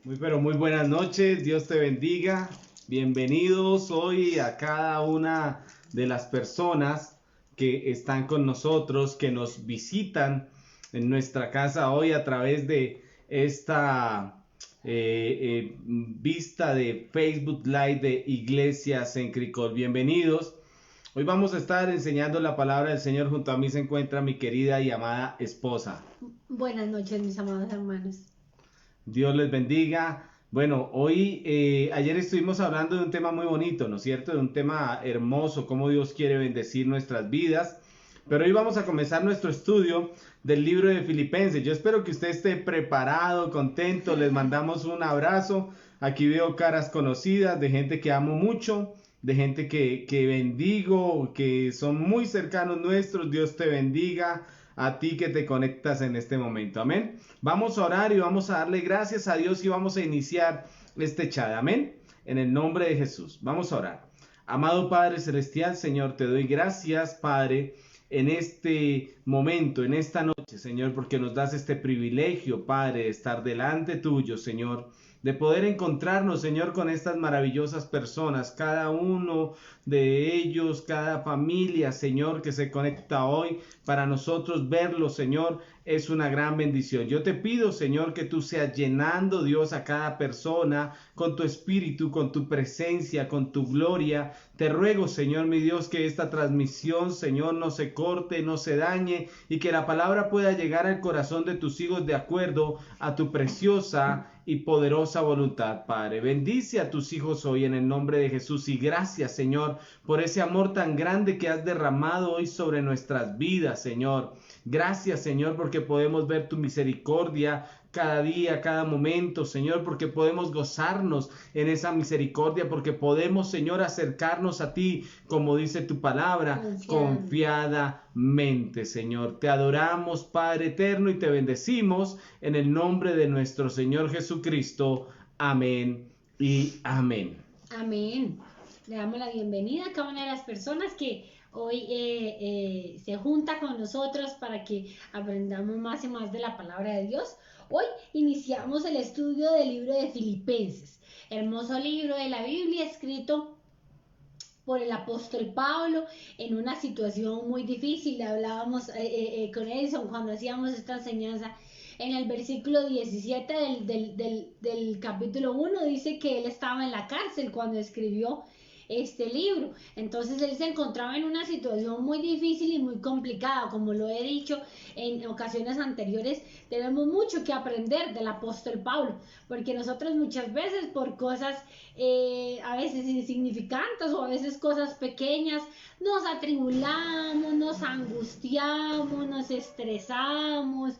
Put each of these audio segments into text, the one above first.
Pero muy buenas noches, Dios te bendiga. Bienvenidos hoy a cada una de las personas que están con nosotros, que nos visitan en nuestra casa hoy a través de esta vista de Facebook Live de Iglesias en Cricol. Bienvenidos. Hoy vamos a estar enseñando la palabra del Señor. Junto a mí se encuentra mi querida y amada esposa. Buenas noches, mis amados hermanos. Dios les bendiga. Bueno, ayer estuvimos hablando de un tema muy bonito, ¿no es cierto? De un tema hermoso, cómo Dios quiere bendecir nuestras vidas. Pero hoy vamos a comenzar nuestro estudio del libro de Filipenses. Yo espero que usted esté preparado, contento. Les mandamos un abrazo. Aquí veo caras conocidas de gente que amo mucho, de gente que bendigo, que son muy cercanos nuestros. Dios te bendiga a ti que te conectas en este momento. Amén. Vamos a orar y vamos a darle gracias a Dios y vamos a iniciar este chat. Amén. En el nombre de Jesús. Vamos a orar. Amado Padre Celestial, Señor, te doy gracias, Padre, en este momento, en esta noche, Señor, porque nos das este privilegio, Padre, de estar delante tuyo, Señor, de poder encontrarnos, Señor, con estas maravillosas personas, cada uno de ellos, cada familia, Señor, que se conecta hoy, para nosotros verlo, Señor, es una gran bendición. Yo te pido, Señor, que tú seas llenando, Dios, a cada persona con tu espíritu, con tu presencia, con tu gloria. Te ruego, Señor, mi Dios, que esta transmisión, Señor, no se corte, no se dañe y que la palabra pueda llegar al corazón de tus hijos de acuerdo a tu preciosa y poderosa voluntad, Padre. Bendice a tus hijos hoy en el nombre de Jesús y gracias, Señor, por ese amor tan grande que has derramado hoy sobre nuestras vidas, Señor. Gracias, Señor, porque podemos ver tu misericordia cada día, cada momento, Señor, porque podemos gozarnos en esa misericordia, porque podemos, Señor, acercarnos a ti, como dice tu palabra, confiadamente, Señor. Te adoramos, Padre eterno, y te bendecimos en el nombre de nuestro Señor Jesucristo. Amén y amén. Amén. Le damos la bienvenida a cada una de las personas que hoy se junta con nosotros para que aprendamos más y más de la palabra de Dios. Hoy iniciamos el estudio del libro de Filipenses, hermoso libro de la Biblia escrito por el apóstol Pablo en una situación muy difícil. Hablábamos con Edison cuando hacíamos esta enseñanza. En el versículo 17 del capítulo 1 dice que él estaba en la cárcel cuando escribió este libro. Entonces él se encontraba en una situación muy difícil y muy complicada. Como lo he dicho en ocasiones anteriores, tenemos mucho que aprender del apóstol Pablo, porque nosotros muchas veces por cosas a veces insignificantes o a veces cosas pequeñas nos atribulamos, nos angustiamos, nos estresamos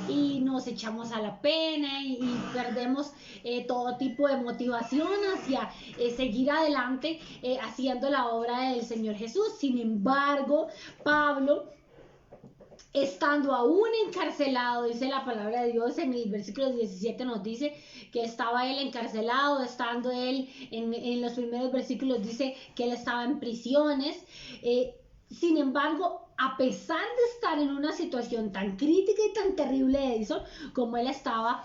y nos echamos a la pena y perdemos todo tipo de motivación hacia seguir adelante haciendo la obra del Señor Jesús. Sin embargo, Pablo, estando aún encarcelado, dice la palabra de Dios en el versículo 17 nos dice que estaba él encarcelado, estando él en los primeros versículos dice que él estaba en prisiones. Sin embargo, a pesar de estar en una situación tan crítica y tan terrible, Edison, como él estaba,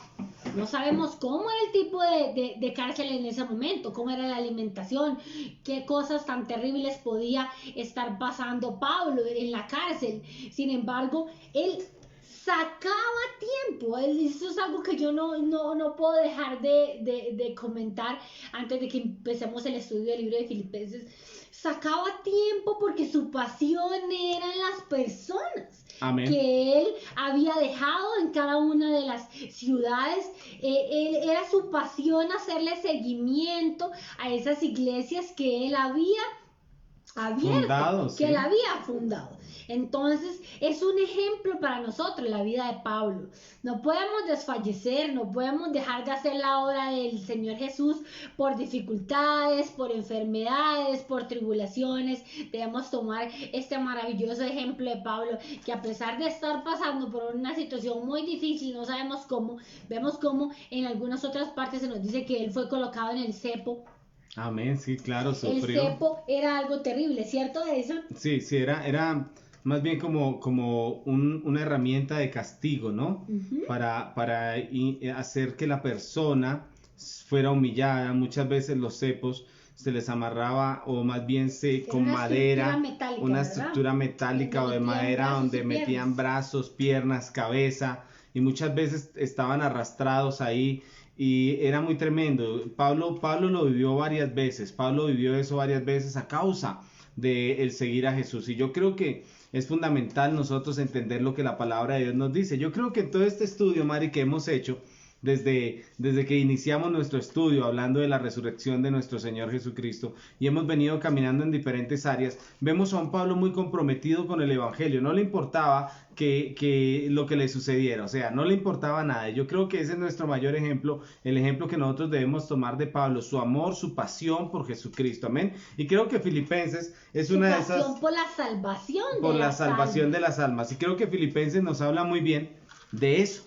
no sabemos cómo era el tipo de cárcel en ese momento, cómo era la alimentación, qué cosas tan terribles podía estar pasando Pablo en la cárcel. Sin embargo, él sacaba tiempo. Eso es algo que yo no puedo dejar de comentar antes de que empecemos el estudio del libro de Filipenses. Sacaba tiempo porque su pasión eran las personas. Amén. Que él había dejado en cada una de las ciudades. Era su pasión hacerle seguimiento a esas iglesias que él había abierto, fundado, que él había fundado. Entonces es un ejemplo para nosotros la vida de Pablo. No podemos desfallecer, no podemos dejar de hacer la obra del Señor Jesús por dificultades, por enfermedades, por tribulaciones. Debemos tomar este maravilloso ejemplo de Pablo, que a pesar de estar pasando por una situación muy difícil, no sabemos cómo, vemos cómo en algunas otras partes se nos dice que él fue colocado en el cepo. Amén, sí, claro, sufrió. El cepo era algo terrible, ¿cierto, Edison? Sí, era más bien como una herramienta de castigo, ¿no? Para hacer que la persona fuera humillada. Muchas veces los cepos se les amarraba, o más bien con madera, una estructura metálica o de madera, donde metían brazos, piernas, cabeza, y muchas veces estaban arrastrados ahí, y era muy tremendo. Pablo lo vivió varias veces. Pablo vivió eso varias veces a causa de el seguir a Jesús, y yo creo que es fundamental nosotros entender lo que la palabra de Dios nos dice. Yo creo que en todo este estudio, Mari, que hemos hecho desde que iniciamos nuestro estudio hablando de la resurrección de nuestro Señor Jesucristo, y hemos venido caminando en diferentes áreas, vemos a un Pablo muy comprometido con el Evangelio. No le importaba que lo que le sucediera, o sea, no le importaba nada. Yo creo que ese es nuestro mayor ejemplo, el ejemplo que nosotros debemos tomar de Pablo, su amor, su pasión por Jesucristo, amén. Y creo que Filipenses es una de esas... Por la salvación de las almas. Y creo que Filipenses nos habla muy bien de eso,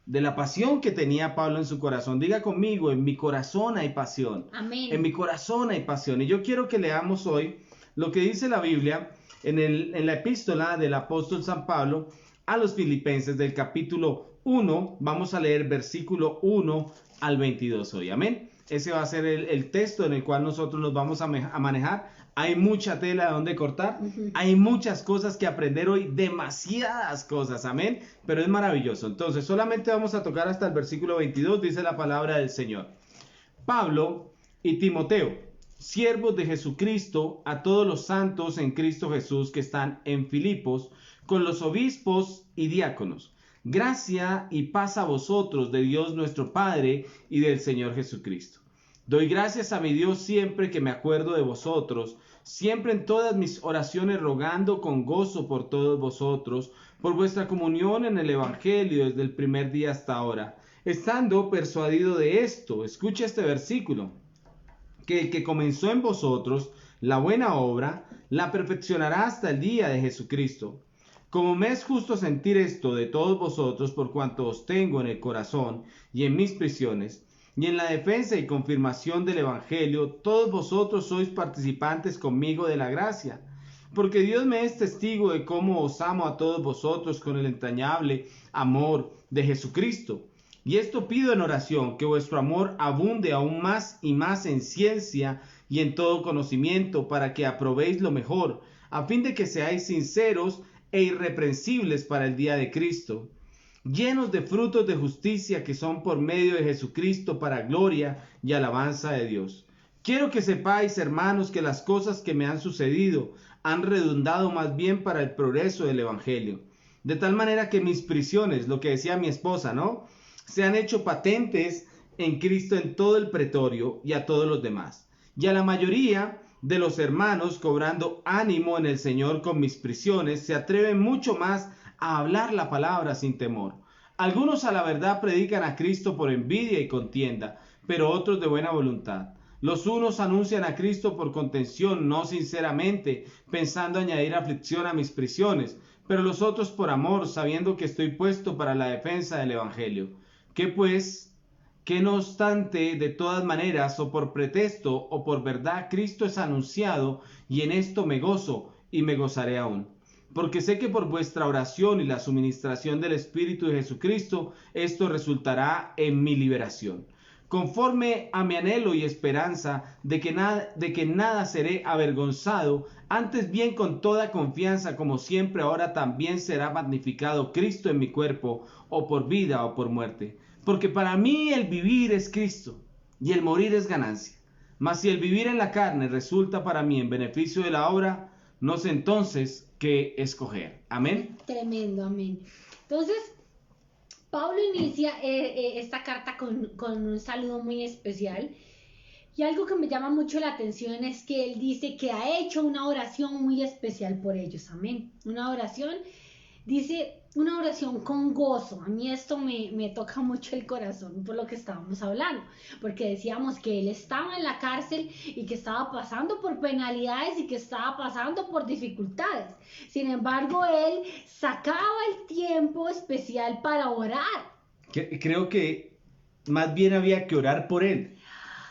de la pasión que tenía Pablo en su corazón. Diga conmigo: en mi corazón hay pasión. Amén. En mi corazón hay pasión. Y yo quiero que leamos hoy lo que dice la Biblia en la epístola del apóstol San Pablo a los Filipenses, del capítulo 1. Vamos a leer versículo 1 al 22 hoy. Amén. Ese va a ser el texto en el cual nosotros nos vamos a manejar. Hay mucha tela de donde cortar, hay muchas cosas que aprender hoy, demasiadas cosas, amén, pero es maravilloso. Entonces, solamente vamos a tocar hasta el versículo 22, dice la palabra del Señor. Pablo y Timoteo, siervos de Jesucristo, a todos los santos en Cristo Jesús que están en Filipos, con los obispos y diáconos. Gracia y paz a vosotros de Dios nuestro Padre y del Señor Jesucristo. Doy gracias a mi Dios siempre que me acuerdo de vosotros, siempre en todas mis oraciones rogando con gozo por todos vosotros, por vuestra comunión en el Evangelio desde el primer día hasta ahora, estando persuadido de esto. Escucha este versículo: que el que comenzó en vosotros la buena obra, la perfeccionará hasta el día de Jesucristo. Como me es justo sentir esto de todos vosotros, por cuanto os tengo en el corazón y en mis prisiones, y en la defensa y confirmación del Evangelio, todos vosotros sois participantes conmigo de la gracia. Porque Dios me es testigo de cómo os amo a todos vosotros con el entrañable amor de Jesucristo. Y esto pido en oración, que vuestro amor abunde aún más y más en ciencia y en todo conocimiento, para que aprobéis lo mejor, a fin de que seáis sinceros e irreprensibles para el día de Cristo, llenos de frutos de justicia que son por medio de Jesucristo para gloria y alabanza de Dios. Quiero que sepáis, hermanos, que las cosas que me han sucedido han redundado más bien para el progreso del Evangelio, de tal manera que mis prisiones, lo que decía mi esposa, ¿no?, se han hecho patentes en Cristo en todo el pretorio y a todos los demás, y a la mayoría de los hermanos, cobrando ánimo en el Señor con mis prisiones, se atreven mucho más a hablar la palabra sin temor. Algunos a la verdad predican a Cristo por envidia y contienda, pero otros de buena voluntad. Los unos anuncian a Cristo por contención, no sinceramente, pensando añadir aflicción a mis prisiones, pero los otros por amor, sabiendo que estoy puesto para la defensa del Evangelio. ¿Qué pues? Que no obstante, de todas maneras, o por pretexto o por verdad, Cristo es anunciado, y en esto me gozo y me gozaré aún. Porque sé que por vuestra oración y la suministración del Espíritu de Jesucristo, esto resultará en mi liberación, conforme a mi anhelo y esperanza de que nada seré avergonzado, antes bien con toda confianza, como siempre ahora también será magnificado Cristo en mi cuerpo, o por vida o por muerte. Porque para mí el vivir es Cristo, y el morir es ganancia. Mas si el vivir en la carne resulta para mí en beneficio de la obra, no sé entonces qué escoger. Amén. Tremendo, amén. Entonces, Pablo inicia esta carta con un saludo muy especial. Y algo que me llama mucho la atención es que él dice que ha hecho una oración muy especial por ellos. Amén. Una oración, dice, una oración con gozo. A mí esto me toca mucho el corazón por lo que estábamos hablando, porque decíamos que él estaba en la cárcel y que estaba pasando por penalidades y que estaba pasando por dificultades. Sin embargo, él sacaba el tiempo especial para orar. Creo que más bien había que orar por él.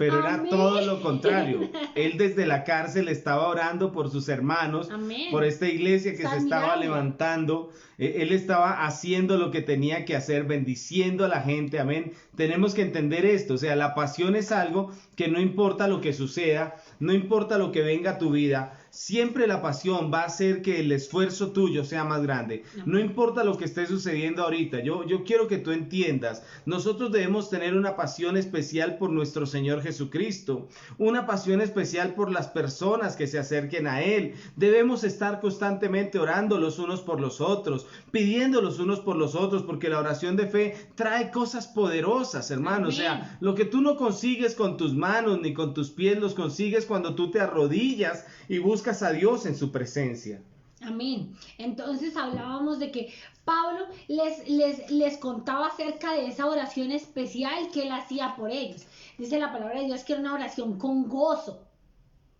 pero era Amén. todo lo contrario. Él desde la cárcel estaba orando por sus hermanos, Amén. por esta iglesia que Es se estaba admirable. levantando. Él estaba haciendo lo que tenía que hacer, bendiciendo a la gente, amén. Tenemos que entender esto, o sea, la pasión es algo que no importa lo que suceda, no importa lo que venga a tu vida, siempre la pasión va a hacer que el esfuerzo tuyo sea más grande. No importa lo que esté sucediendo ahorita, yo quiero que tú entiendas, nosotros debemos tener una pasión especial por nuestro Señor Jesucristo, una pasión especial por las personas que se acerquen a Él. Debemos estar constantemente orando los unos por los otros, pidiendo los unos por los otros, porque la oración de fe trae cosas poderosas, hermano. O sea, lo que tú no consigues con tus manos ni con tus pies, los consigues cuando tú te arrodillas y buscas a Dios en su presencia. Amén. Entonces hablábamos de que Pablo les contaba acerca de esa oración especial que él hacía por ellos. Dice la palabra de Dios que era una oración con gozo.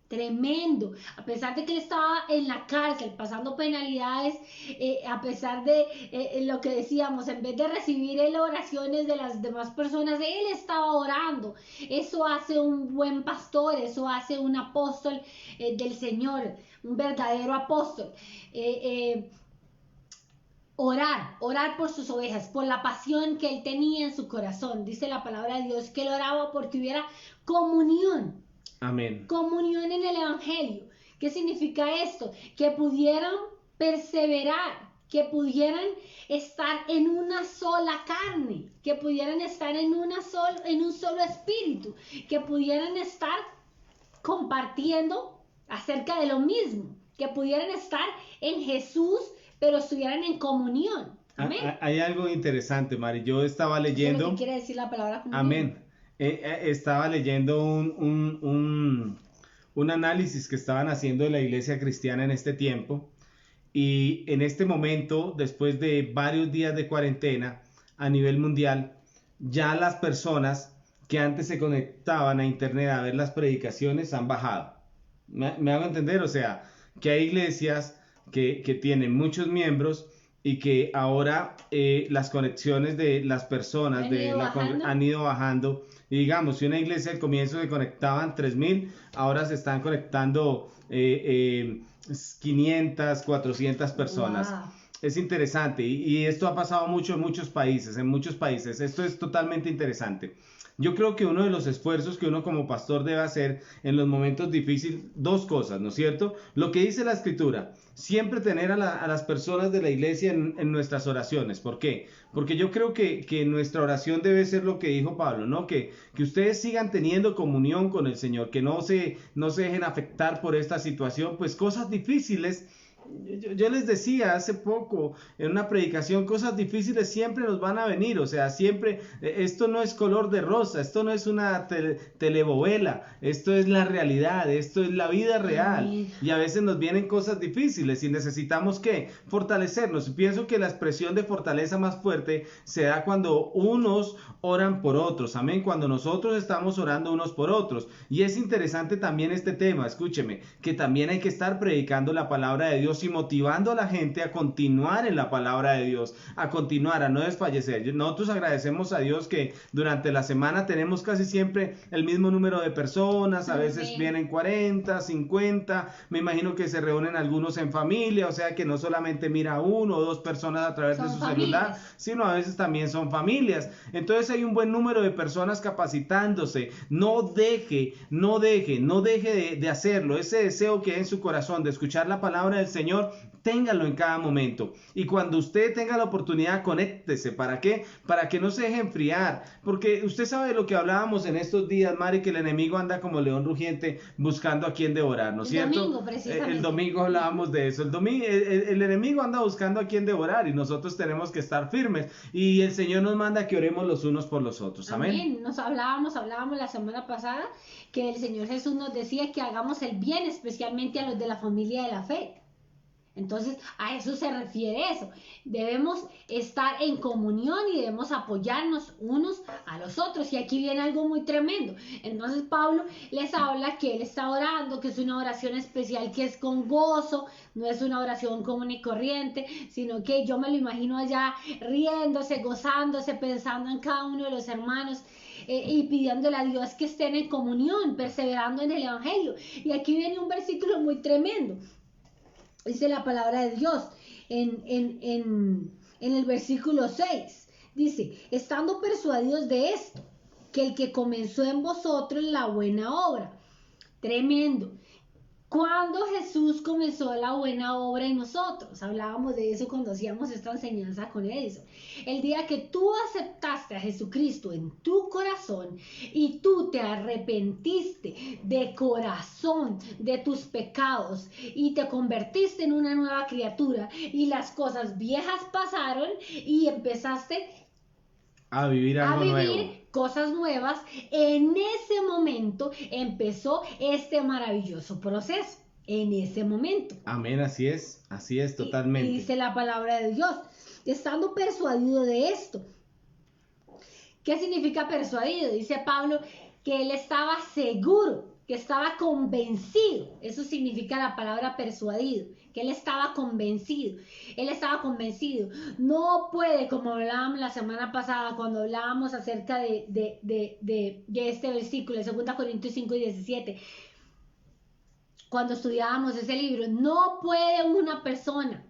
Tremendo, a pesar de que él estaba en la cárcel pasando penalidades, a pesar de lo que decíamos, en vez de recibir oraciones de las demás personas, él estaba orando. Eso hace un buen pastor, eso hace un apóstol del Señor, un verdadero apóstol. Orar por sus ovejas, por la pasión que él tenía en su corazón. Dice la palabra de Dios que él oraba porque hubiera comunión. Amén. Comunión en el Evangelio. ¿Qué significa esto? Que pudieran perseverar, que pudieran estar en una sola carne, que pudieran estar en un solo espíritu, que pudieran estar compartiendo acerca de lo mismo, que pudieran estar en Jesús, pero estuvieran en comunión. Amén. Hay algo interesante, Mari. Yo estaba leyendo. ¿Qué es lo que quiere decir la palabra comunión? Amén. Estaba leyendo un análisis que estaban haciendo de la iglesia cristiana en este tiempo, y en este momento, después de varios días de cuarentena a nivel mundial, ya las personas que antes se conectaban a internet a ver las predicaciones han bajado. ¿Me hago entender? O sea, que hay iglesias que tienen muchos miembros y que ahora las conexiones de las personas han ido bajando. Y digamos, si una iglesia al comienzo se conectaban 3.000, ahora se están conectando 500, 400 personas. Wow. Es interesante, y esto ha pasado mucho en muchos países. Esto es totalmente interesante. Yo creo que uno de los esfuerzos que uno como pastor debe hacer en los momentos difíciles, dos cosas, ¿no es cierto? Lo que dice la Escritura, siempre tener a las personas de la iglesia en nuestras oraciones. ¿Por qué? Porque yo creo que nuestra oración debe ser lo que dijo Pablo, ¿no? Que ustedes sigan teniendo comunión con el Señor, que no se dejen afectar por esta situación, pues cosas difíciles. Yo les decía hace poco en una predicación, cosas difíciles siempre nos van a venir, o sea, siempre, esto no es color de rosa, esto no es una telebovela, esto es la realidad, esto es la vida real, y a veces nos vienen cosas difíciles y necesitamos ¿qué? Fortalecernos. Pienso que la expresión de fortaleza más fuerte se da cuando unos oran por otros, amén, cuando nosotros estamos orando unos por otros. Y es interesante también este tema, escúcheme, que también hay que estar predicando la palabra de Dios y motivando a la gente a continuar en la palabra de Dios, a continuar, a no desfallecer. Nosotros agradecemos a Dios que durante la semana tenemos casi siempre el mismo número de personas, a veces vienen 40, 50, me imagino que se reúnen algunos en familia, o sea que no solamente mira uno o dos personas a través de su celular, sino a veces también son familias. Entonces hay un buen número de personas capacitándose. No deje de hacerlo. Ese deseo que hay en su corazón de escuchar la palabra del Señor, téngalo en cada momento. Y cuando usted tenga la oportunidad, conéctese. ¿Para qué? Para que no se deje enfriar. Porque usted sabe de lo que hablábamos en estos días, Mari, que el enemigo anda como león rugiente buscando a quien devorar, ¿no es cierto? Domingo, precisamente. El domingo hablábamos de eso. El enemigo anda buscando a quien devorar y nosotros tenemos que estar firmes. Y el Señor nos manda que oremos los unos por los otros. Amén. Nos hablábamos la semana pasada que el Señor Jesús nos decía que hagamos el bien, especialmente a los de la familia de la fe. Entonces, a eso se refiere eso. Debemos estar en comunión y debemos apoyarnos unos a los otros. Y aquí viene algo muy tremendo. Entonces, Pablo les habla que él está orando, que es una oración especial, que es con gozo, no es una oración común y corriente, sino que yo me lo imagino allá riéndose, gozándose, pensando en cada uno de los hermanos. y pidiéndole a Dios que estén en comunión, perseverando en el Evangelio. Y aquí viene un versículo muy tremendo. Dice la palabra de Dios en el versículo 6. Dice, estando persuadidos de esto, que el que comenzó en vosotros la buena obra. Tremendo. Cuando Jesús comenzó la buena obra en nosotros, hablábamos de eso cuando hacíamos esta enseñanza con Edison. El día que tú aceptaste a Jesucristo en tu corazón y tú te arrepentiste de corazón de tus pecados y te convertiste en una nueva criatura y las cosas viejas pasaron y empezaste a vivir algo nuevo, cosas nuevas, en ese momento empezó este maravilloso proceso, en ese momento. Amén, así es totalmente. Y dice la palabra de Dios, estando persuadido de esto. ¿Qué significa persuadido? Dice Pablo que él estaba seguro, que estaba convencido. Eso significa la palabra persuadido, que él estaba convencido. Él estaba convencido. No puede, como hablábamos la semana pasada, cuando hablábamos acerca de este versículo, de 2 Corintios 5 y 17, cuando estudiábamos ese libro, no puede una persona,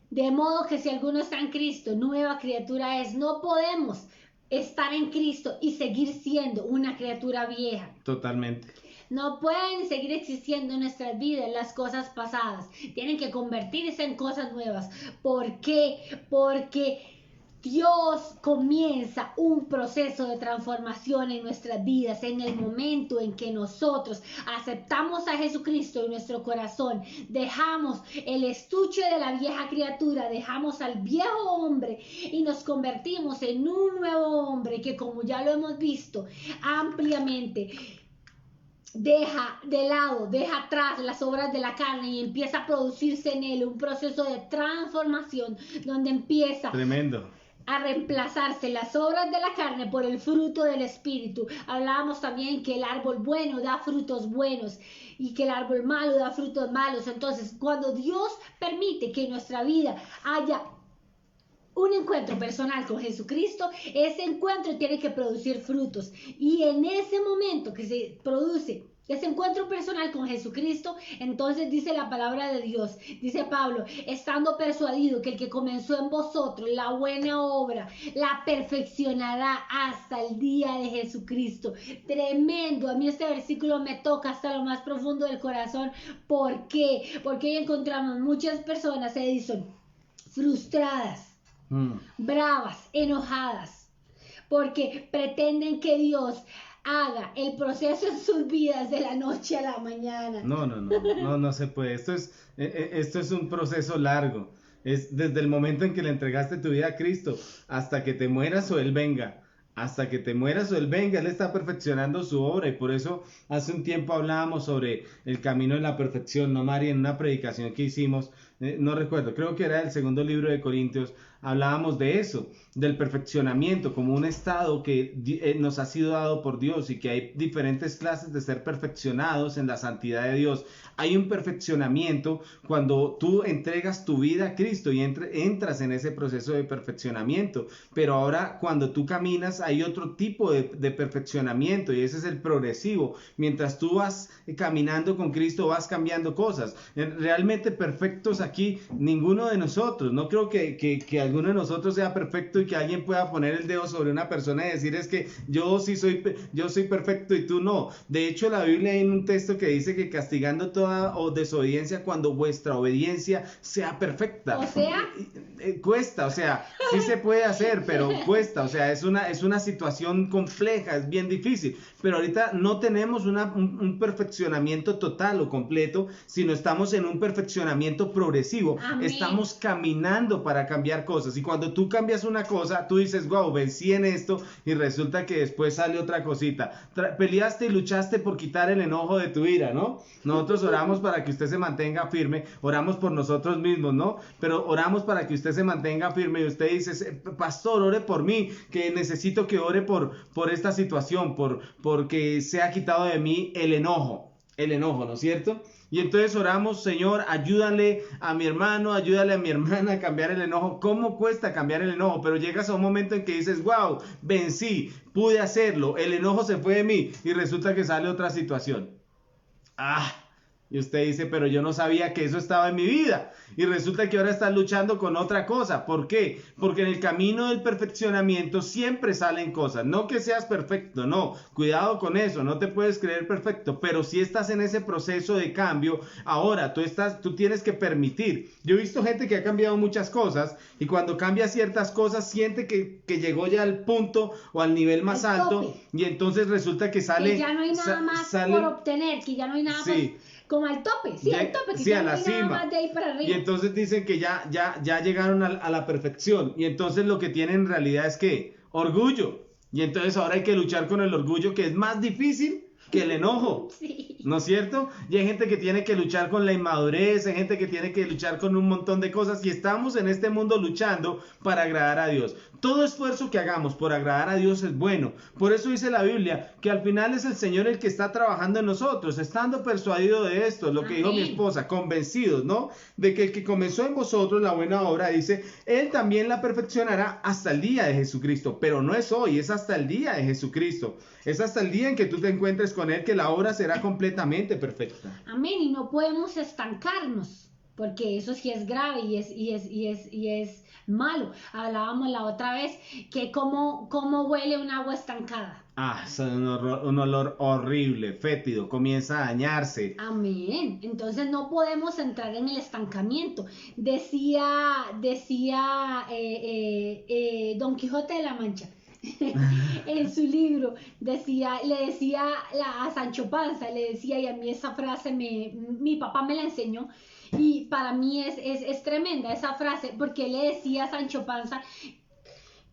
de modo que si alguno está en Cristo, nueva criatura es. No podemos estar en Cristo y seguir siendo una criatura vieja. Totalmente. No pueden seguir existiendo en nuestras vidas las cosas pasadas. Tienen que convertirse en cosas nuevas. ¿Por qué? Porque Dios comienza un proceso de transformación en nuestras vidas en el momento en que nosotros aceptamos a Jesucristo en nuestro corazón, dejamos el estuche de la vieja criatura, dejamos al viejo hombre y nos convertimos en un nuevo hombre que, como ya lo hemos visto ampliamente, deja de lado, deja atrás las obras de la carne y empieza a producirse en él un proceso de transformación donde empieza a reemplazarse las obras de la carne por el fruto del Espíritu. Hablábamos también que el árbol bueno da frutos buenos y que el árbol malo da frutos malos. Entonces, cuando Dios permite que en nuestra vida haya un encuentro personal con Jesucristo, ese encuentro tiene que producir frutos. Y en ese momento que se produce ese encuentro personal con Jesucristo, entonces dice la palabra de Dios, dice Pablo, estando persuadido que el que comenzó en vosotros la buena obra, la perfeccionará hasta el día de Jesucristo. Tremendo. A mí este versículo me toca hasta lo más profundo del corazón. ¿Por qué? Porque hoy encontramos muchas personas, Edison, frustradas, bravas, enojadas, porque pretenden que Dios haga el proceso en sus vidas de la noche a la mañana. No se puede. Esto es un proceso largo. Es desde el momento en que le entregaste tu vida a Cristo hasta que te mueras o Él venga. Hasta que te mueras o Él venga, Él está perfeccionando su obra. Y por eso hace un tiempo hablábamos sobre el camino de la perfección, ¿no, Mari? En una predicación que hicimos, no recuerdo, creo que era el segundo libro de Corintios, hablábamos de eso, del perfeccionamiento como un estado que nos ha sido dado por Dios y que hay diferentes clases de ser perfeccionados en la santidad de Dios. Hay un perfeccionamiento cuando tú entregas tu vida a Cristo y entras en ese proceso de perfeccionamiento, pero ahora cuando tú caminas hay otro tipo de perfeccionamiento y ese es el progresivo. Mientras tú vas caminando con Cristo vas cambiando cosas. Realmente perfectos aquí ninguno de nosotros. No creo que alguno de nosotros sea perfecto y que alguien pueda poner el dedo sobre una persona y decir es que yo soy perfecto y tú no. De hecho, la Biblia hay un texto que dice que castigando toda desobediencia cuando vuestra obediencia sea perfecta. O sea, cuesta, o sea, sí se puede hacer, pero cuesta, o sea, es una situación compleja, es bien difícil, pero ahorita no tenemos un perfeccionamiento total o completo, sino estamos en un perfeccionamiento progresivo. Amén. Estamos caminando para cambiar cosas, y cuando tú cambias una cosa, tú dices, wow, vencí en esto, y resulta que después sale otra cosita. Peleaste y luchaste por quitar el enojo de tu ira, ¿no? Nosotros oramos para que usted se mantenga firme, oramos por nosotros mismos, ¿no? Pero oramos para que usted se mantenga firme y usted dice, pastor, ore por mí, que necesito que ore por esta situación, porque se ha quitado de mí el enojo. el enojo, ¿no es cierto? Y entonces oramos, Señor, ayúdale a mi hermano, ayúdale a mi hermana a cambiar el enojo. ¿Cómo cuesta cambiar el enojo? Pero llegas a un momento en que dices, wow, vencí, pude hacerlo, el enojo se fue de mí y resulta que sale otra situación. Y usted dice, pero yo no sabía que eso estaba en mi vida. Y resulta que ahora estás luchando con otra cosa. ¿Por qué? Porque en el camino del perfeccionamiento siempre salen cosas. No que seas perfecto, no. Cuidado con eso, no te puedes creer perfecto. Pero si estás en ese proceso de cambio, ahora tú tienes que permitir. Yo he visto gente que ha cambiado muchas cosas y cuando cambia ciertas cosas siente que llegó ya al punto o al nivel más alto. Y entonces resulta que sale... Que ya no hay nada más por obtener, que ya no hay nada más... Como al tope, al tope, que ya a no la hay cima. nada más de ahí para arriba. Y entonces dicen que ya llegaron a la perfección. Y entonces lo que tienen en realidad es que orgullo. Y entonces ahora hay que luchar con el orgullo, que es más difícil que el enojo. Sí. ¿No es cierto? Y hay gente que tiene que luchar con la inmadurez, hay gente que tiene que luchar con un montón de cosas y estamos en este mundo luchando para agradar a Dios. Todo esfuerzo que hagamos por agradar a Dios es bueno. Por eso dice la Biblia que al final es el Señor el que está trabajando en nosotros, estando persuadido de esto, lo que dijo mi esposa, convencidos, ¿no? De que el que comenzó en vosotros la buena obra, dice, Él también la perfeccionará hasta el día de Jesucristo. Pero no es hoy, es hasta el día de Jesucristo. Es hasta el día en que tú te encuentres con Él que la obra será completamente perfecta. Amén, y no podemos estancarnos, porque eso sí es grave y es malo. Hablábamos la otra vez que cómo huele un agua estancada. Es un olor horrible, fétido, comienza a dañarse. Amén. Entonces no podemos entrar en el estancamiento. Decía Don Quijote de la Mancha. En su libro le decía a Sancho Panza, le decía, y a mí esa frase mi papá me la enseñó y para mí es tremenda esa frase, porque le decía a Sancho Panza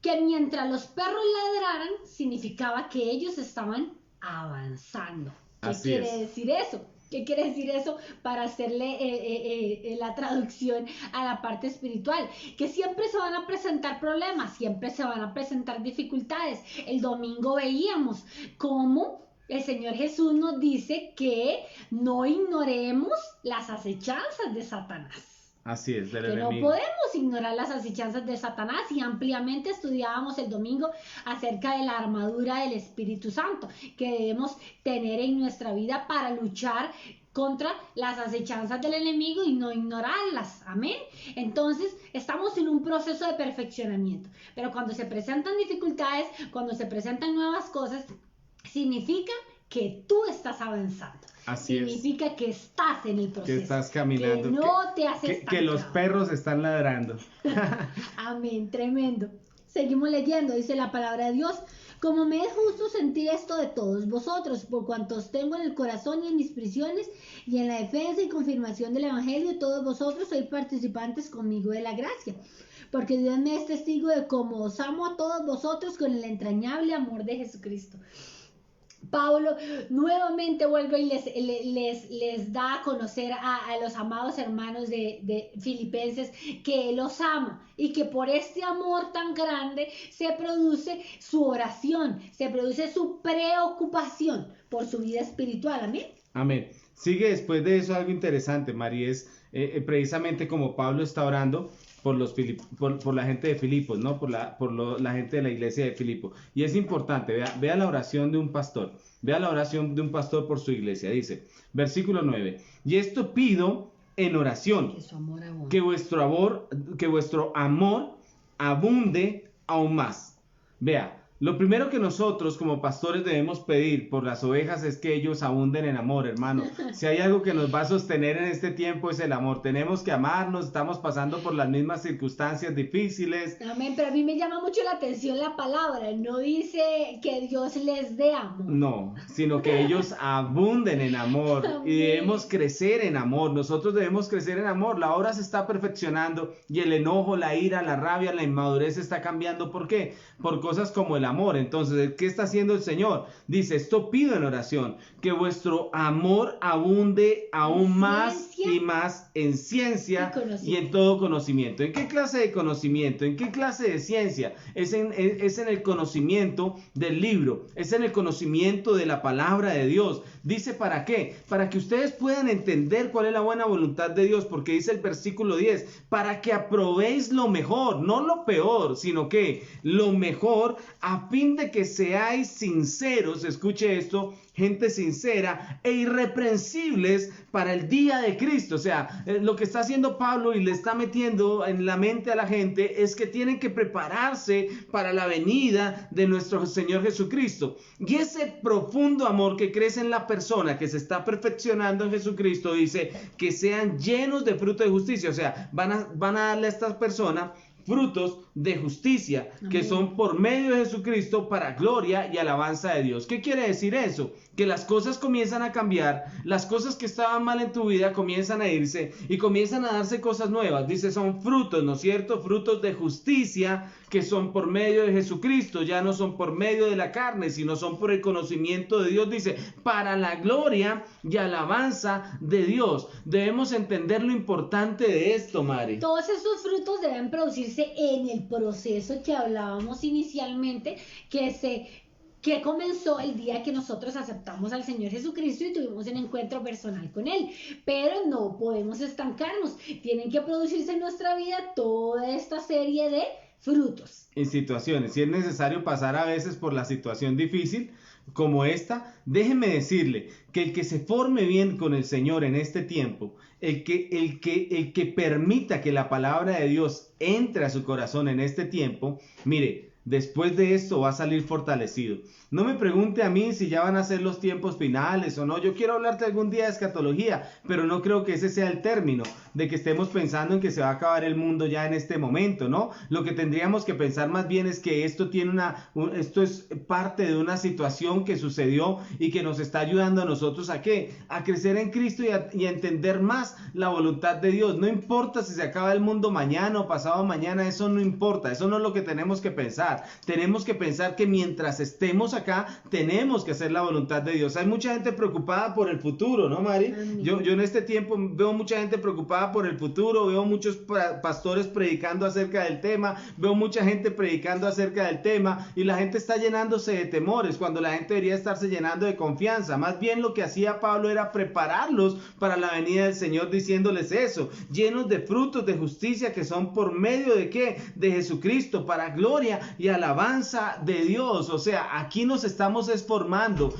que mientras los perros ladraran significaba que ellos estaban avanzando. ¿Qué quiere decir eso? ¿Qué quiere decir eso? Para hacerle la traducción a la parte espiritual, que siempre se van a presentar problemas, siempre se van a presentar dificultades. El domingo veíamos cómo el Señor Jesús nos dice que no ignoremos las acechanzas de Satanás. Así es, del enemigo. Que no podemos ignorar las acechanzas de Satanás, y ampliamente estudiábamos el domingo acerca de la armadura del Espíritu Santo que debemos tener en nuestra vida para luchar contra las acechanzas del enemigo y no ignorarlas. Amén. Entonces estamos en un proceso de perfeccionamiento, pero cuando se presentan dificultades, cuando se presentan nuevas cosas, significa que tú estás avanzando. Significa que estás en el proceso, que estás caminando, que no te has estancado, que los perros están ladrando. Amén, tremendo. Seguimos leyendo, dice la palabra de Dios: como me es justo sentir esto de todos vosotros, por cuantos tengo en el corazón y en mis prisiones y en la defensa y confirmación del evangelio, todos vosotros sois participantes conmigo de la gracia, porque Dios me es testigo de cómo os amo a todos vosotros con el entrañable amor de Jesucristo. Pablo nuevamente vuelve y les da a conocer a los amados hermanos de Filipenses que los ama y que por este amor tan grande se produce su oración, se produce su preocupación por su vida espiritual. Amén. Amén. Sigue después de eso algo interesante, María, es precisamente como Pablo está orando por la gente de Filipos, ¿no? por la gente de la iglesia de Filipo. Y es importante, vea la oración de un pastor. Vea la oración de un pastor por su iglesia. Dice, versículo 9. Y esto pido en oración, que vuestro amor abunde aún más. Vea, lo primero que nosotros como pastores debemos pedir por las ovejas es que ellos abunden en amor, hermano. Si hay algo que nos va a sostener en este tiempo es el amor. Tenemos que amarnos, estamos pasando por las mismas circunstancias difíciles. Amén, pero a mí me llama mucho la atención la palabra. No dice que Dios les dé amor. No, sino que ellos abunden en amor. Amén. Y debemos crecer en amor. Nosotros debemos crecer en amor. La obra se está perfeccionando y el enojo, la ira, la rabia, la inmadurez está cambiando. ¿Por qué? Por cosas como el amor. Entonces, ¿qué está haciendo el Señor? Dice, esto pido en oración, que vuestro amor abunde aún más y más en ciencia y en todo conocimiento. ¿En qué clase de conocimiento? ¿En qué clase de ciencia? Es en el conocimiento del libro, es en el conocimiento de la palabra de Dios. Dice, ¿para qué? Para que ustedes puedan entender cuál es la buena voluntad de Dios, porque dice el versículo 10, para que aprobéis lo mejor, no lo peor, sino que lo mejor, a fin de que seáis sinceros, escuche esto, gente sincera e irreprensibles para el día de Cristo. O sea, lo que está haciendo Pablo y le está metiendo en la mente a la gente es que tienen que prepararse para la venida de nuestro Señor Jesucristo. Y ese profundo amor que crece en la persona que se está perfeccionando en Jesucristo, dice que sean llenos de fruto de justicia. O sea, van a darle a estas personas frutos de justicia, que son por medio de Jesucristo para gloria y alabanza de Dios. ¿Qué quiere decir eso? Que las cosas comienzan a cambiar, las cosas que estaban mal en tu vida comienzan a irse y comienzan a darse cosas nuevas. Dice, son frutos, ¿no es cierto? Frutos de justicia que son por medio de Jesucristo, ya no son por medio de la carne, sino son por el conocimiento de Dios. Dice, para la gloria y alabanza de Dios. Debemos entender lo importante de esto, Mari. Todos esos frutos deben producirse en el proceso que hablábamos inicialmente, que comenzó el día que nosotros aceptamos al Señor Jesucristo y tuvimos un encuentro personal con Él. Pero no podemos estancarnos, tienen que producirse en nuestra vida toda esta serie de frutos. En situaciones, si es necesario pasar a veces por la situación difícil como esta, déjeme decirle que el que se forme bien con el Señor en este tiempo, el que permita que la palabra de Dios entre a su corazón en este tiempo, mire, después de esto va a salir fortalecido. No me pregunte a mí si ya van a ser los tiempos finales o no. Yo quiero hablarte algún día de escatología, pero no creo que ese sea el término de que estemos pensando en que se va a acabar el mundo ya en este momento, ¿no? Lo que tendríamos que pensar más bien es que esto esto es parte de una situación que sucedió y que nos está ayudando a nosotros a ¿qué? A crecer en Cristo y a entender más la voluntad de Dios. No importa si se acaba el mundo mañana o pasado mañana, eso no importa, eso no es lo que tenemos que pensar. Tenemos que pensar que mientras estemos acá, tenemos que hacer la voluntad de Dios. Hay mucha gente preocupada por el futuro, ¿no, Mari? Yo en este tiempo veo mucha gente preocupada por el futuro, veo muchos pastores predicando acerca del tema, veo mucha gente predicando acerca del tema y la gente está llenándose de temores cuando la gente debería estarse llenando de confianza. Más bien lo que hacía Pablo era prepararlos para la venida del Señor diciéndoles eso, llenos de frutos de justicia que son por medio de ¿qué? De Jesucristo, para gloria y alabanza de Dios. O sea, aquí nos estamos formando.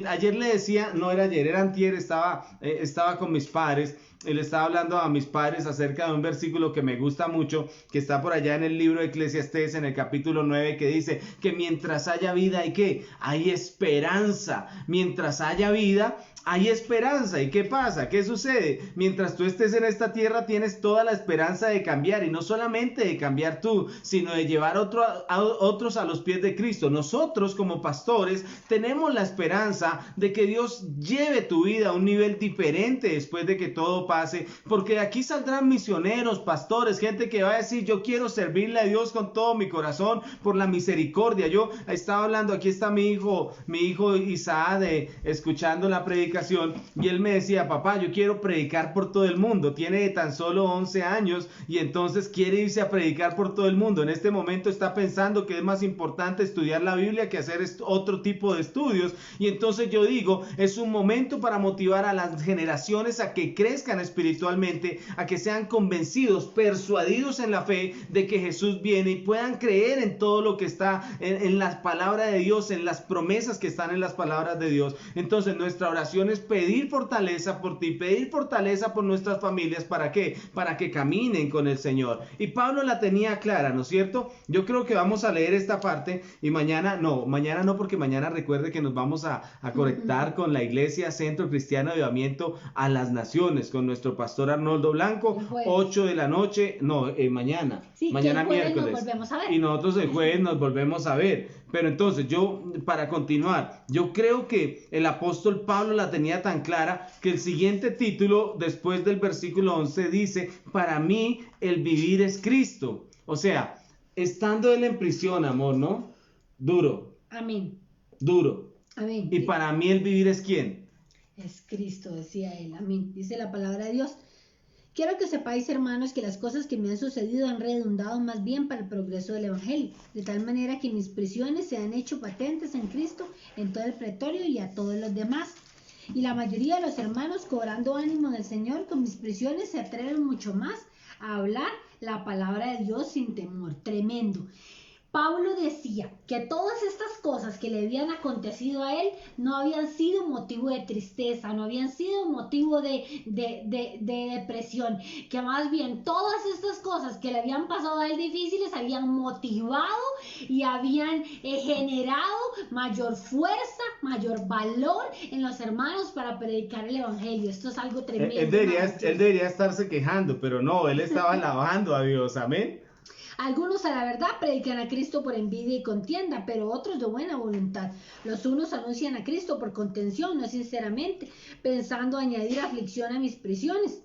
Ayer le decía, no era ayer, era antier, estaba con mis padres. Le estaba hablando a mis padres acerca de un versículo que me gusta mucho, que está por allá en el libro de Eclesiastés, en el capítulo 9, que dice que mientras haya vida, ¿hay qué? Hay esperanza. Mientras haya vida, hay esperanza. ¿Y qué pasa? ¿Qué sucede? Mientras tú estés en esta tierra, tienes toda la esperanza de cambiar, y no solamente de cambiar tú, sino de llevar a otros a los pies de Cristo. Nosotros como pastores tenemos la esperanza de que Dios lleve tu vida a un nivel diferente después de que todo pase, porque de aquí saldrán misioneros, pastores, gente que va a decir, yo quiero servirle a Dios con todo mi corazón por la misericordia. Yo estaba hablando, aquí está mi hijo Isaac, escuchando la predicación, y él me decía, papá, yo quiero predicar por todo el mundo. Tiene tan solo 11 años y entonces quiere irse a predicar por todo el mundo. En este momento está pensando que es más importante estudiar la Biblia que hacer otro tipo de estudios, y entonces yo digo, es un momento para motivar a las generaciones a que crezcan espiritualmente, a que sean convencidos, persuadidos en la fe de que Jesús viene, y puedan creer en todo lo que está en la palabra de Dios, en las promesas que están en las palabras de Dios. Entonces nuestra oración es pedir fortaleza por ti, pedir fortaleza por nuestras familias. ¿Para qué? Para que caminen con el Señor. Y Pablo la tenía clara, ¿no es cierto? Yo creo que vamos a leer esta parte, y mañana no, porque mañana recuerde que nos vamos a conectar con la Iglesia Centro Cristiano de Avivamiento a las Naciones, con nuestro pastor Arnoldo Blanco, 8 de la noche, mañana, sí, mañana miércoles, nos volvemos a ver. y nosotros el jueves nos volvemos a ver. Pero entonces para continuar, yo creo que el apóstol Pablo la tenía tan clara que el siguiente título, después del versículo 11, dice, para mí el vivir es Cristo. O sea, estando él en prisión, amor, ¿no? Duro, Amén. duro. Amén. Y para mí el vivir es ¿quién? Es Cristo, decía él. Amén. Dice la palabra de Dios. Quiero que sepáis, hermanos, que las cosas que me han sucedido han redundado más bien para el progreso del Evangelio, de tal manera que mis prisiones se han hecho patentes en Cristo en todo el pretorio y a todos los demás. Y la mayoría de los hermanos, cobrando ánimo del Señor, con mis prisiones se atreven mucho más a hablar la palabra de Dios sin temor. Tremendo. Pablo decía que todas estas cosas que le habían acontecido a él no habían sido motivo de tristeza, no habían sido motivo de depresión, que más bien todas estas cosas que le habían pasado a él difíciles habían motivado y habían generado mayor fuerza, mayor valor en los hermanos para predicar el evangelio. Esto es algo tremendo. Él debería estarse quejando, pero no, él estaba alabando a Dios, amén. Algunos a la verdad predican a Cristo por envidia y contienda, pero otros de buena voluntad. Los unos anuncian a Cristo por contención, no sinceramente, pensando añadir aflicción a mis prisiones.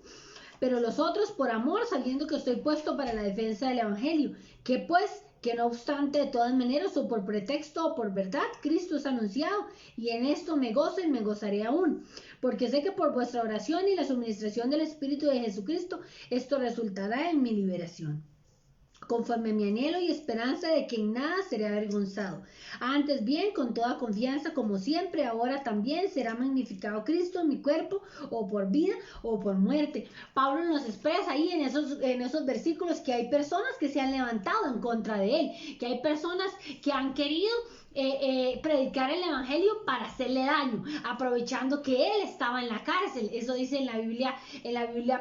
Pero los otros por amor, sabiendo que estoy puesto para la defensa del Evangelio. Que pues, que no obstante, de todas maneras, o por pretexto o por verdad, Cristo es anunciado, y en esto me gozo y me gozaré aún. Porque sé que por vuestra oración y la suministración del Espíritu de Jesucristo, esto resultará en mi liberación, conforme a mi anhelo y esperanza de que en nada seré avergonzado. Antes bien, con toda confianza, como siempre, ahora también será magnificado Cristo en mi cuerpo, o por vida o por muerte. Pablo nos expresa ahí en esos versículos que hay personas que se han levantado en contra de él, que hay personas que han querido predicar el evangelio para hacerle daño, aprovechando que él estaba en la cárcel. Eso dice en la Biblia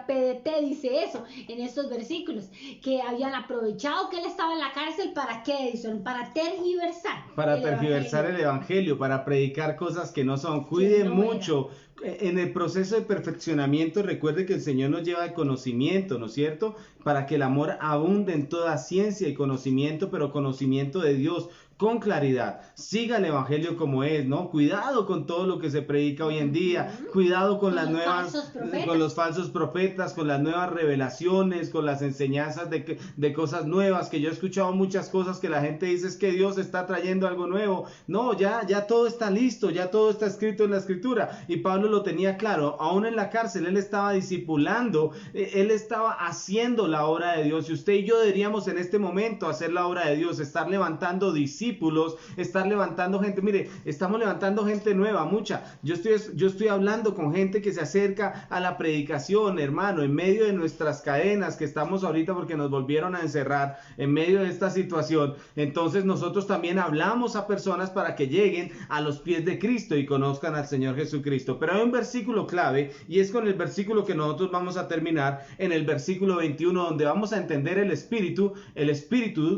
PDT, dice eso en estos versículos, que habían aprovechado que él estaba en la cárcel. ¿Para qué, Edison? Para tergiversar el evangelio, para predicar cosas que no son. Cuide mucho. En el proceso de perfeccionamiento, recuerde que el Señor nos lleva al conocimiento, ¿no es cierto? Para que el amor abunde en toda ciencia y conocimiento, pero conocimiento de Dios con claridad. Siga el evangelio como es, ¿no? Cuidado con todo lo que se predica hoy en día. Cuidado con los falsos profetas, con las nuevas revelaciones, con las enseñanzas de cosas nuevas, que yo he escuchado muchas cosas que la gente dice es que Dios está trayendo algo nuevo. No, ya todo está listo, ya todo está escrito en la escritura. Y Pablo lo tenía claro, aún en la cárcel él estaba discipulando, él estaba haciendo la obra de Dios, y usted y yo deberíamos en este momento hacer la obra de Dios, estar levantando discípulos, estar levantando gente. Mire, estamos levantando gente nueva, mucha. Yo estoy hablando con gente que se acerca a la predicación, hermano, en medio de nuestras cadenas que estamos ahorita porque nos volvieron a encerrar, en medio de esta situación. Entonces nosotros también hablamos a personas para que lleguen a los pies de Cristo y conozcan al Señor Jesucristo. Pero hay un versículo clave, y es con el versículo que nosotros vamos a terminar, en el versículo 21, donde vamos a entender el espíritu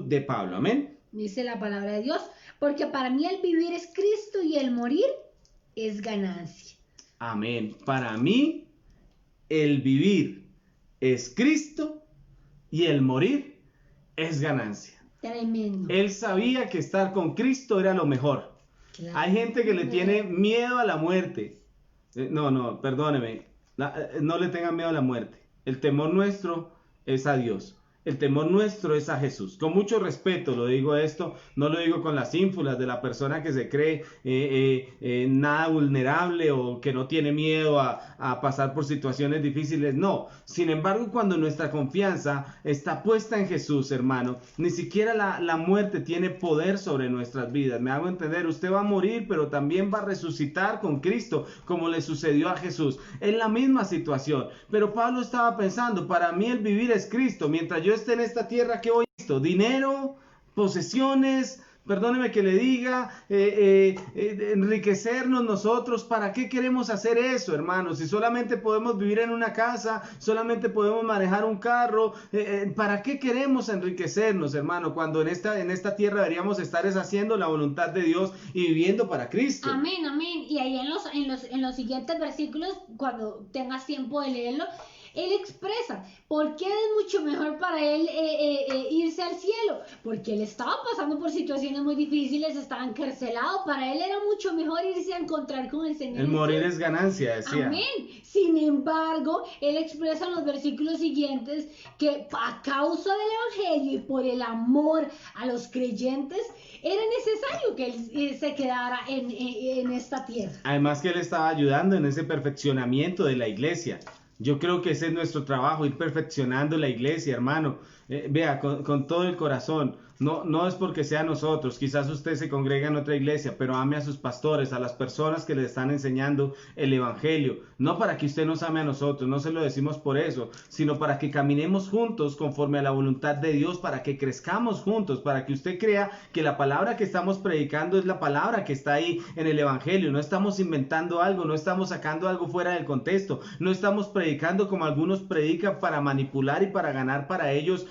de Pablo. Amén. Dice la palabra de Dios, porque para mí el vivir es Cristo y el morir es ganancia. Amén. Para mí el vivir es Cristo y el morir es ganancia. Tremendo. Él sabía que estar con Cristo era lo mejor. Claro. Hay gente que le tiene miedo a la muerte. No, perdóneme. No le tengan miedo a la muerte. El temor nuestro es a Dios. El temor nuestro es a Jesús. Con mucho respeto lo digo esto, no lo digo con las ínfulas de la persona que se cree nada vulnerable o que no tiene miedo a pasar por situaciones difíciles. No, sin embargo, cuando nuestra confianza está puesta en Jesús, hermano, ni siquiera la muerte tiene poder sobre nuestras vidas. Me hago entender, usted va a morir, pero también va a resucitar con Cristo, como le sucedió a Jesús. Es la misma situación, pero Pablo estaba pensando, para mí el vivir es Cristo. Mientras yo esté en esta tierra, ¿qué voy a esto? Dinero, posesiones, perdóneme que le diga, enriquecernos nosotros. ¿Para qué queremos hacer eso, hermanos? Si solamente podemos vivir en una casa, solamente podemos manejar un carro, ¿para qué queremos enriquecernos, hermano? Cuando en esta tierra deberíamos estar haciendo la voluntad de Dios y viviendo para Cristo. Amén, amén. Y ahí en los siguientes versículos, cuando tengas tiempo de leerlo, Él expresa por qué es mucho mejor para él irse al cielo, porque él estaba pasando por situaciones muy difíciles, estaba encarcelado, para él era mucho mejor irse a encontrar con el Señor. El morir es ganancia, decía. Amén. Sin embargo, él expresa en los versículos siguientes que a causa del Evangelio y por el amor a los creyentes, era necesario que él se quedara en esta tierra. Además que él estaba ayudando en ese perfeccionamiento de la iglesia. Yo creo que ese es nuestro trabajo, ir perfeccionando la iglesia, hermano. Vea, con todo el corazón. No es porque sea nosotros, quizás usted se congrega en otra iglesia, pero ame a sus pastores, a las personas que le están enseñando el evangelio. No para que usted nos ame a nosotros, no se lo decimos por eso, sino para que caminemos juntos conforme a la voluntad de Dios, para que crezcamos juntos, para que usted crea que la palabra que estamos predicando es la palabra que está ahí en el evangelio. No estamos inventando algo, no estamos sacando algo fuera del contexto, no estamos predicando como algunos predican para manipular y para ganar para ellos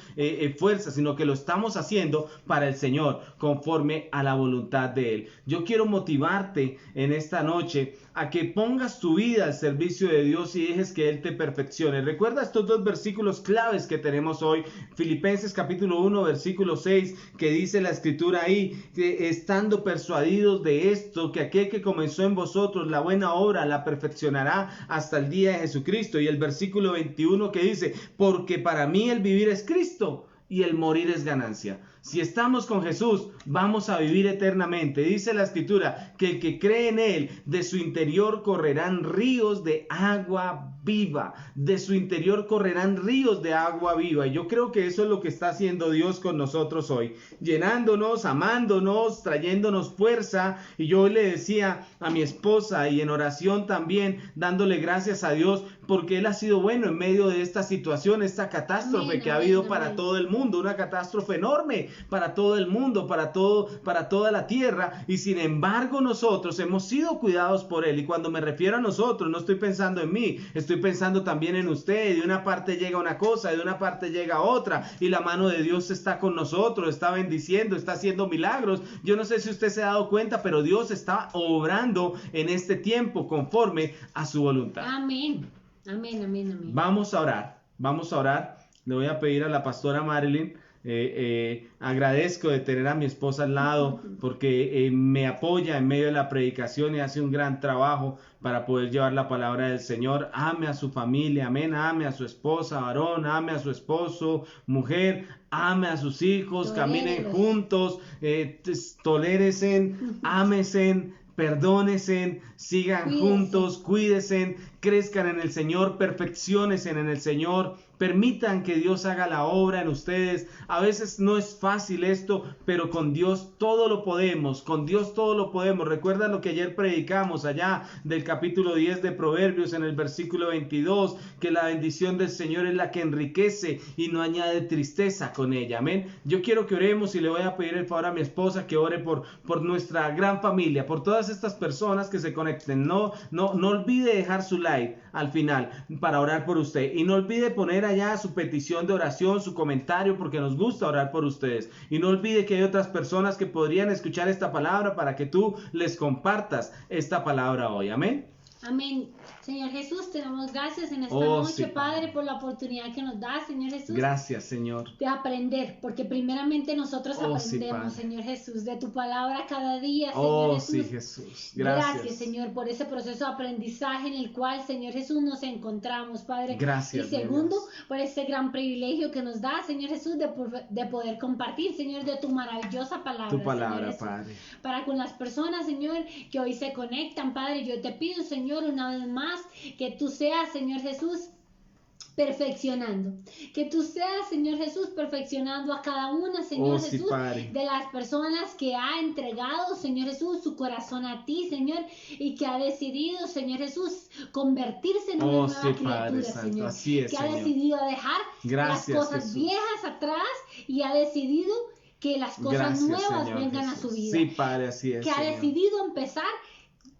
fuerza, sino que lo estamos haciendo para el Señor, conforme a la voluntad de Él. Yo quiero motivarte en esta noche a que pongas tu vida al servicio de Dios y dejes que Él te perfeccione. Recuerda estos dos versículos claves que tenemos hoy, Filipenses capítulo 1, versículo 6, que dice la escritura ahí, que estando persuadidos de esto, que aquel que comenzó en vosotros la buena obra la perfeccionará hasta el día de Jesucristo. Y el versículo 21 que dice, porque para mí el vivir es Cristo y el morir es ganancia. Si estamos con Jesús, vamos a vivir eternamente. Dice la escritura que el que cree en Él, de su interior correrán ríos de agua viva. De su interior correrán ríos de agua viva. Y yo creo que eso es lo que está haciendo Dios con nosotros hoy. Llenándonos, amándonos, trayéndonos fuerza. Y yo le decía a mi esposa y en oración también, dándole gracias a Dios, porque Él ha sido bueno en medio de esta situación, esta catástrofe que ha habido para todo el mundo. Una catástrofe enorme para todo el mundo, para toda la tierra, y sin embargo nosotros hemos sido cuidados por Él. Y cuando me refiero a nosotros, no estoy pensando en mí, estoy pensando también en usted. De una parte llega una cosa, de una parte llega otra, y la mano de Dios está con nosotros, está bendiciendo, está haciendo milagros. Yo no sé si usted se ha dado cuenta, pero Dios está obrando en este tiempo conforme a su voluntad. Amén, amén, amén, amén. Vamos a orar. Le voy a pedir a la pastora Marilyn. Agradezco de tener a mi esposa al lado, porque me apoya en medio de la predicación y hace un gran trabajo para poder llevar la palabra del Señor. Ame a su familia, amén. Ame a su esposa, varón, ame a su esposo, mujer, ame a sus hijos, caminen juntos, tolérense, ámense, perdónense, sigan juntos, cuídense, crezcan en el Señor, perfecciónense en el Señor. Permitan que Dios haga la obra en ustedes. A veces no es fácil esto, pero con Dios todo lo podemos. Con Dios todo lo podemos. Recuerda lo que ayer predicamos allá del capítulo 10 de Proverbios en el versículo 22, que la bendición del Señor es la que enriquece y no añade tristeza con ella. Amén. Yo quiero que oremos y le voy a pedir el favor a mi esposa que ore por nuestra gran familia, por todas estas personas que se conecten. No olvide dejar su like al final para orar por usted, y no olvide poner allá su petición de oración, su comentario, porque nos gusta orar por ustedes. Y no olvide que hay otras personas que podrían escuchar esta palabra para que tú les compartas esta palabra hoy. Amén. Amén. Señor Jesús, te damos gracias en esta noche, sí, Padre, por la oportunidad que nos das, Señor Jesús. Gracias, Señor. De aprender, porque primeramente nosotros aprendemos, sí, Señor Jesús, de tu palabra cada día, Señor Jesús. Sí, Jesús. Gracias, Señor, por ese proceso de aprendizaje en el cual, Señor Jesús, nos encontramos, Padre. Gracias. Y segundo, por este gran privilegio que nos da, Señor Jesús, de poder compartir, Señor, de tu maravillosa palabra. Tu palabra, Señor Padre. Para con las personas, Señor, que hoy se conectan, Padre, yo te pido, Señor, una vez más, que tú seas, Señor Jesús, perfeccionando, que tú seas, Señor Jesús, perfeccionando a cada una, Señor Jesús, Padre, de las personas que ha entregado, Señor Jesús, su corazón a ti, Señor, y que ha decidido, Señor Jesús, convertirse en una nueva criatura, Señor, así es, que Señor, ha decidido dejar las cosas Jesús, viejas atrás y ha decidido que las cosas nuevas Señor, vengan Jesús. A su vida, sí, Padre, así es, que Señor, ha decidido empezar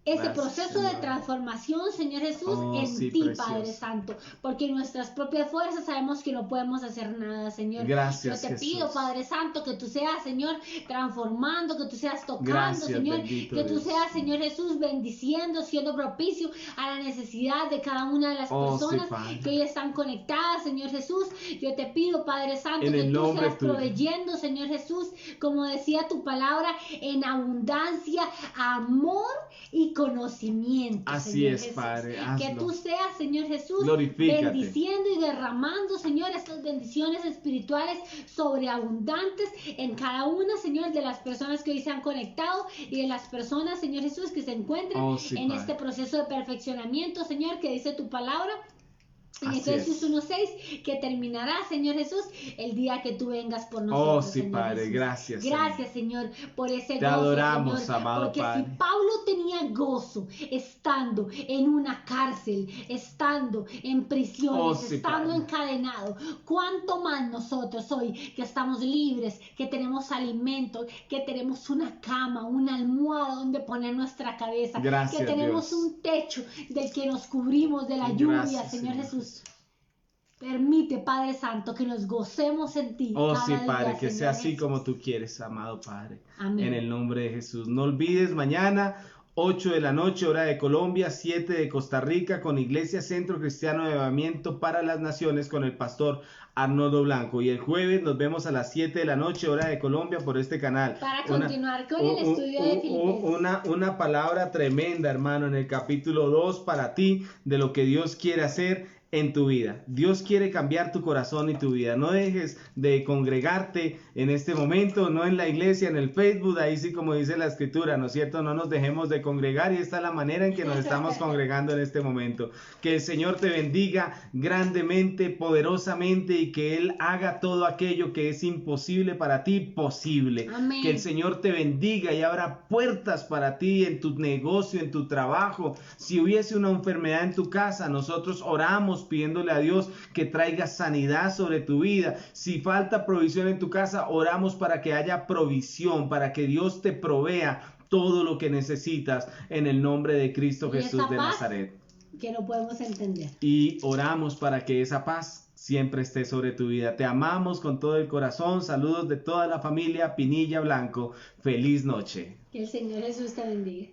ese Gracias, proceso de Señor. transformación, Señor Jesús, Oh, en sí, ti, precioso. Padre Santo, porque en nuestras propias fuerzas sabemos que no podemos hacer nada, Señor. Gracias, Yo te pido, Jesús. Padre Santo, que tú seas, Señor, transformando, que tú seas tocando, Gracias, Señor, bendito que tú Dios. seas, Señor Jesús, bendiciendo, siendo propicio a la necesidad de cada una de las Oh, sí, personas Padre. que hoy están conectadas, Señor Jesús. Yo te pido, Padre Santo, En que el tú nombre seas tuyo. proveyendo, Señor Jesús, como decía tu palabra, en abundancia, amor y conocimiento, Así Señor es, Jesús. Padre, Que hazlo. tú seas, Señor Jesús, Glorifícate. bendiciendo y derramando, Señor, estas bendiciones espirituales sobreabundantes en cada una, Señor, de las personas que hoy se han conectado y de las personas, Señor Jesús, que se encuentran Oh, sí, en Padre. este proceso de perfeccionamiento, Señor, que dice tu palabra. En Así Efesios es. 1:6, que terminará, Señor Jesús, el día que tú vengas por Oh, nosotros, sí, Señor Padre, Jesús. gracias, Gracias, Señor, por ese Te gozo, adoramos, Señor. amado Porque Padre. si Pablo tenía gozo estando en una cárcel, estando en prisiones, Oh, sí, estando Padre. encadenado, ¿cuánto más nosotros hoy que estamos libres, que tenemos alimento, que tenemos una cama, una almohada donde poner nuestra cabeza, Gracias, que tenemos Dios. un techo del que nos cubrimos de la lluvia, Gracias, Señor Señor Jesús? Permite, Padre Santo, que nos gocemos en ti Oh, cada sí, Padre, día, que Señor sea así Jesús. como tú quieres, amado Padre. Amén. En el nombre de Jesús. No olvides mañana, 8 de la noche, hora de Colombia, 7 de Costa Rica, con Iglesia Centro Cristiano de Avivamiento para las Naciones, con el pastor Arnoldo Blanco. Y el jueves nos vemos a las 7 de la noche, hora de Colombia, por este canal. Para continuar con el estudio de Filipenses. Una palabra tremenda, hermano, en el capítulo 2 para ti, de lo que Dios quiere hacer en tu vida. Dios quiere cambiar tu corazón y tu vida. No dejes de congregarte en este momento, no en la iglesia, en el Facebook, ahí sí como dice la escritura, ¿no es cierto? No nos dejemos de congregar y esta es la manera en que nos estamos congregando en este momento. Que el Señor te bendiga grandemente, poderosamente y que Él haga todo aquello que es imposible para ti posible. Amén. Que el Señor te bendiga y abra puertas para ti en tu negocio, en tu trabajo. Si hubiese una enfermedad en tu casa, nosotros oramos pidiéndole a Dios que traiga sanidad sobre tu vida. Si falta provisión en tu casa, oramos para que haya provisión, para que Dios te provea todo lo que necesitas en el nombre de Cristo Y Jesús esa de paz Nazaret. que no podemos entender. Y oramos para que esa paz siempre esté sobre tu vida. Te amamos con todo el corazón. Saludos de toda la familia Pinilla Blanco. Feliz noche. Que el Señor Jesús te bendiga.